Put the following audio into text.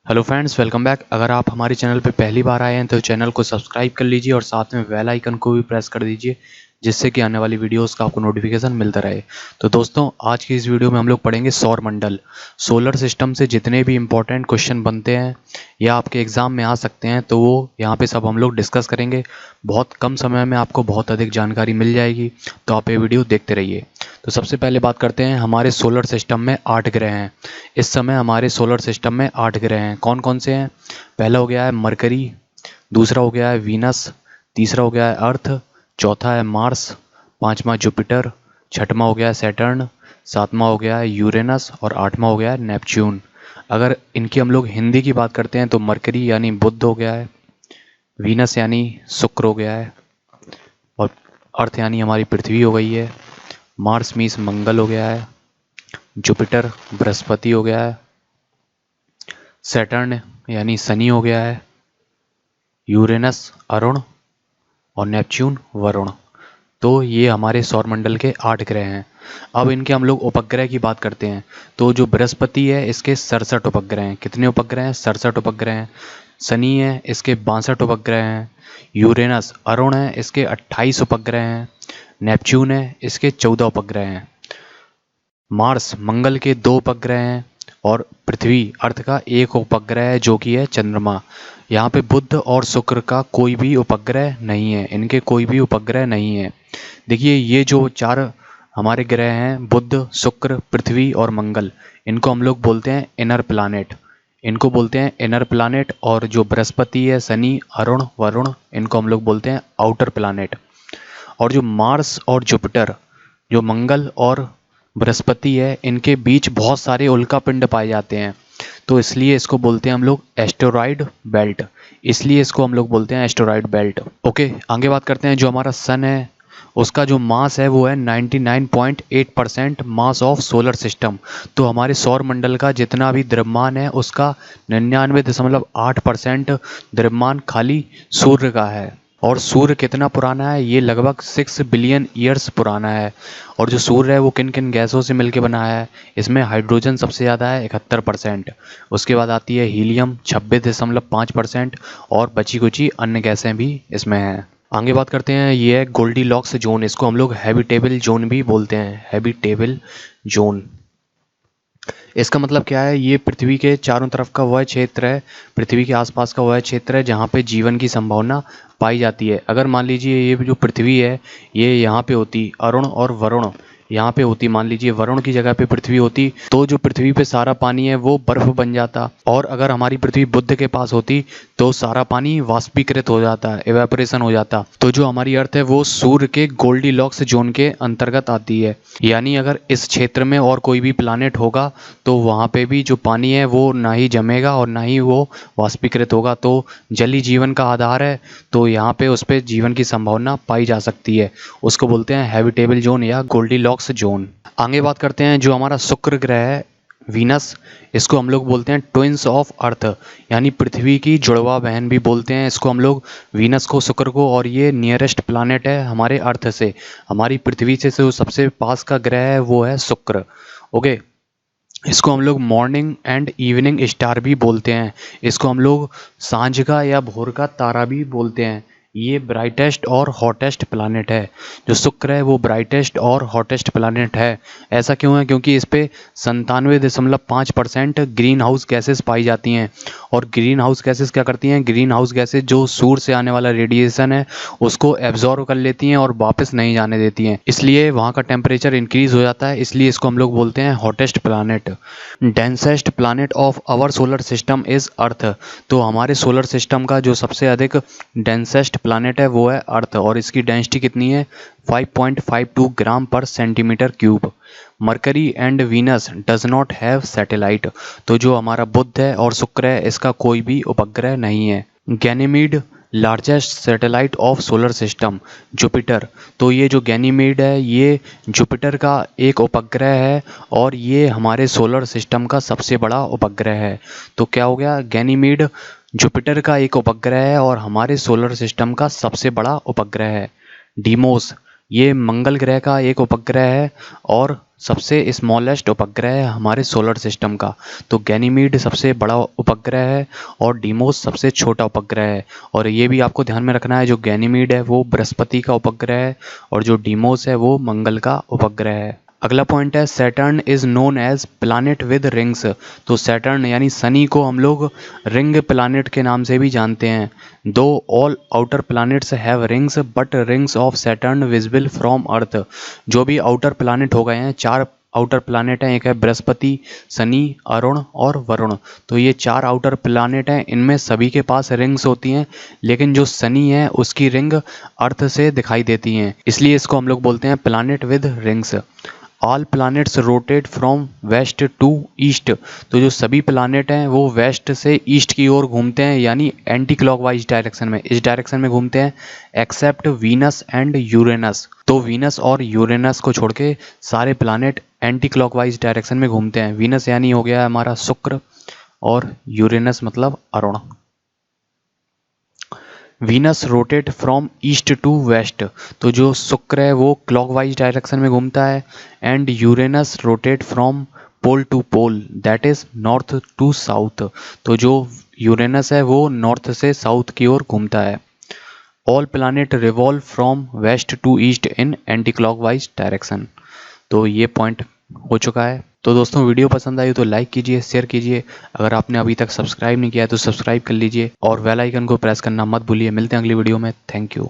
Hello friends, welcome back. अगर आप हमारे चैनल पे पहली बार आए हैं तो चैनल को सब्सक्राइब कर लीजिए और साथ में बेल आइकन को भी प्रेस कर दीजिए, जिससे कि आने वाली वीडियोस का आपको नोटिफिकेशन मिलता रहे। तो दोस्तों, आज की इस वीडियो में हम लोग पढ़ेंगे सौर मंडल। सोलर सिस्टम से जितने भी इंपॉर्टेंट क्वेश्चन बनते हैं या आपके एग्ज़ाम में आ सकते हैं, तो वो यहाँ पे सब हम लोग डिस्कस करेंगे। बहुत कम समय में आपको बहुत अधिक जानकारी मिल जाएगी, तो आप ये वीडियो देखते रहिए। तो सबसे पहले बात करते हैं, हमारे सोलर सिस्टम में 8 ग्रह हैं। इस समय हमारे सोलर सिस्टम में 8 ग्रह हैं। कौन कौन से हैं? पहला हो गया है मरकरी, दूसरा हो गया है वीनस, तीसरा हो गया है अर्थ, चौथा है मार्स, पांचवा जुपिटर, छठवां हो गया है सैटर्न, सातवां हो गया है यूरेनस और आठवां हो गया है नेपच्यून। अगर इनकी हम लोग हिंदी की बात करते हैं तो मरकरी यानी बुध हो गया है, वीनस यानी शुक्र हो गया है, और अर्थ यानी हमारी पृथ्वी हो गई है, मार्स मीन्स मंगल हो गया है, जुपिटर बृहस्पति हो गया है, सैटर्न यानी शनि हो गया है, यूरेनस अरुण और नेपच्यून वरुण। तो ये हमारे सौरमंडल के 8 ग्रह हैं। अब इनके हम लोग उपग्रह की बात करते हैं। तो जो बृहस्पति है, इसके 67 उपग्रह हैं। कितने उपग्रह हैं? 67 उपग्रह हैं। शनि है, इसके 62 उपग्रह हैं। यूरेनस अरुण है, इसके 28 उपग्रह हैं। नेपच्यून है, इसके 14 उपग्रह हैं। मार्स मंगल के 2 उपग्रह हैं और पृथ्वी अर्थ का 1 उपग्रह है, जो कि है चंद्रमा। यहाँ पे बुध और शुक्र का कोई भी उपग्रह नहीं है, इनके कोई भी उपग्रह नहीं है। देखिए, ये जो 4 हमारे ग्रह हैं, बुध, शुक्र, पृथ्वी और मंगल, इनको हम लोग बोलते हैं इनर प्लानेट। इनको बोलते हैं इनर प्लानेट। और जो बृहस्पति है, शनि, अरुण, वरुण, इनको हम लोग बोलते हैं आउटर प्लानेट। और जो मार्स और जुपिटर, जो मंगल और बृहस्पति है, इनके बीच बहुत सारे उल्कापिंड पाए जाते हैं, तो इसलिए इसको बोलते हैं हम लोग एस्टेरॉयड बेल्ट। इसलिए इसको हम लोग बोलते हैं एस्टेरॉयड बेल्ट। ओके, आगे बात करते हैं। जो हमारा सन है, उसका जो मास है वो है 99.8% मास ऑफ सोलर सिस्टम। तो हमारे सौर मंडल का जितना भी द्रव्यमान है, उसका 99.8% द्रव्यमान खाली सूर्य का है। और सूर्य कितना पुराना है? ये लगभग 6 बिलियन ईयर्स पुराना है। और जो सूर्य है वो किन किन गैसों से मिलकर बना है? इसमें हाइड्रोजन सबसे ज़्यादा है 71%। उसके बाद आती है हीलियम 26.5%, और बची कुची अन्य गैसें भी इसमें हैं। आगे बात करते हैं, ये है गोल्डीलॉक्स जोन। इसको हम लोग हैबिटेबल जोन भी बोलते हैं, हैबिटेबल जोन। इसका मतलब क्या है? ये पृथ्वी के चारों तरफ का वह क्षेत्र है, पृथ्वी के आसपास का वह क्षेत्र है जहाँ पे जीवन की संभावना पाई जाती है। अगर मान लीजिए ये जो पृथ्वी है, ये यहाँ पे होती, अरुण और वरुण यहाँ पे होती, मान लीजिए वरुण की जगह पे पृथ्वी होती, तो जो पृथ्वी पे सारा पानी है वो बर्फ बन जाता। और अगर हमारी पृथ्वी बुध के पास होती तो सारा पानी वाष्पीकृत हो जाता, एवेपोरेशन हो जाता। तो जो हमारी अर्थ है वो सूर्य के गोल्डीलॉक्स जोन के अंतर्गत आती है। यानी अगर इस क्षेत्र में और कोई भी प्लानेट होगा तो वहाँ पे भी जो पानी है वो ना ही जमेगा और ना ही वो वाष्पीकृत होगा। तो जल ही जीवन का आधार है, तो यहाँ पे उस पर जीवन की संभावना पाई जा सकती है। उसको बोलते हैं हैबिटेबल जोन या गोल्डीलॉक्स जोन। आगे बात करते हैं, जो हमारा शुक्र ग्रह है, वीनस, इसको हम लोग बोलते हैं ट्विंस ऑफ अर्थ, यानी पृथ्वी की जुड़वा बहन भी बोलते हैं इसको हम लोग, वीनस को, शुक्र को। और ये नियरेस्ट प्लानेट है हमारे अर्थ से, हमारी पृथ्वी से जो सबसे पास का ग्रह है वो है शुक्र। ओके, इसको हम लोग मॉर्निंग एंड इवनिंग स्टार भी बोलते हैं। इसको हम लोग सांझ का या भोर का तारा भी बोलते हैं। ये ब्राइटेस्ट और हॉटेस्ट प्लानेट है। जो शुक्र है वो ब्राइटेस्ट और हॉटेस्ट प्लानेट है। ऐसा क्यों है? क्योंकि इस पे 97.5% ग्रीन हाउस गैसेस पाई जाती हैं। और ग्रीन हाउस गैसेस क्या करती हैं? ग्रीन हाउस गैसेस जो सूर्य से आने वाला रेडिएशन है उसको एब्जॉर्व कर लेती हैं और वापस नहीं जाने देती हैं, इसलिए वहाँ का टेम्परेचर इंक्रीज हो जाता है। इसलिए इसको हम लोग बोलते हैं hottest planet. Densest planet of our solar system is Earth. तो हमारे सोलर सिस्टम का जो सबसे अधिक डेंसेस्ट प्लानेट है वो है अर्थ, और इसकी डेंसिटी कितनी है? 5.52 ग्राम पर centimetre cube. Mercury and Venus does not have satellite. तो जो हमारा बुध है और शुक्र है, इसका कोई भी उपग्रह नहीं है। Ganymede largest satellite of solar system, Jupiter. तो ये जो गैनीमीड है ये जुपिटर का एक उपग्रह है और ये हमारे सोलर सिस्टम का सबसे बड़ा उपग्रह है। तो क्या हो गया? गैनीमीड जुपिटर का एक उपग्रह है और हमारे सोलर सिस्टम का सबसे बड़ा उपग्रह है। डीमोस ये मंगल ग्रह का एक उपग्रह है और सबसे स्मॉलेस्ट उपग्रह है हमारे सोलर सिस्टम का। तो गैनीमीड सबसे बड़ा उपग्रह है और डीमोस सबसे छोटा उपग्रह है। और ये भी आपको ध्यान में रखना है, जो गैनीमीड है वो बृहस्पति का उपग्रह है और जो डीमोस है वो मंगल का उपग्रह है। अगला पॉइंट है Saturn is known as planet with rings. तो सैटर्न यानी शनि को हम लोग रिंग प्लानिट के नाम से भी जानते हैं। Though all outer planets have rings but rings of Saturn visible from Earth. जो भी आउटर प्लानिट हो गए हैं, 4 आउटर प्लानिट हैं, एक है बृहस्पति, शनि, अरुण और वरुण। तो ये 4 आउटर प्लानिट हैं, इनमें सभी के पास रिंग्स होती हैं, लेकिन जो शनि है उसकी रिंग अर्थ से दिखाई देती हैं, इसलिए इसको हम लोग बोलते हैं planet with rings. All planets rotate from west to east. तो जो सभी प्लानिट हैं वो वेस्ट से ईस्ट की ओर घूमते हैं, यानी एंटी क्लॉकवाइज डायरेक्शन में, इस डायरेक्शन में घूमते हैं, एक्सेप्ट वीनस एंड यूरेनस। तो वीनस और यूरेनस को छोड़ के सारे प्लानिट एंटी क्लॉकवाइज डायरेक्शन में घूमते हैं। वीनस यानी हो गया हमारा शुक्र और यूरेनस मतलब अरुण। Venus rotate from east to west. तो जो शुक्र है वो क्लॉकवाइज डायरेक्शन में घूमता है and Uranus rotate from pole to pole, that is north to south. तो जो यूरेनस है वो नॉर्थ से साउथ की ओर घूमता है। All planet revolve from west to east in anti clockwise direction. तो ये पॉइंट हो चुका है। तो दोस्तों वीडियो पसंद आई तो लाइक कीजिए, शेयर कीजिए। अगर आपने अभी तक सब्सक्राइब नहीं किया है तो सब्सक्राइब कर लीजिए और बेल आइकन को प्रेस करना मत भूलिए। मिलते हैं अगली वीडियो में। Thank you.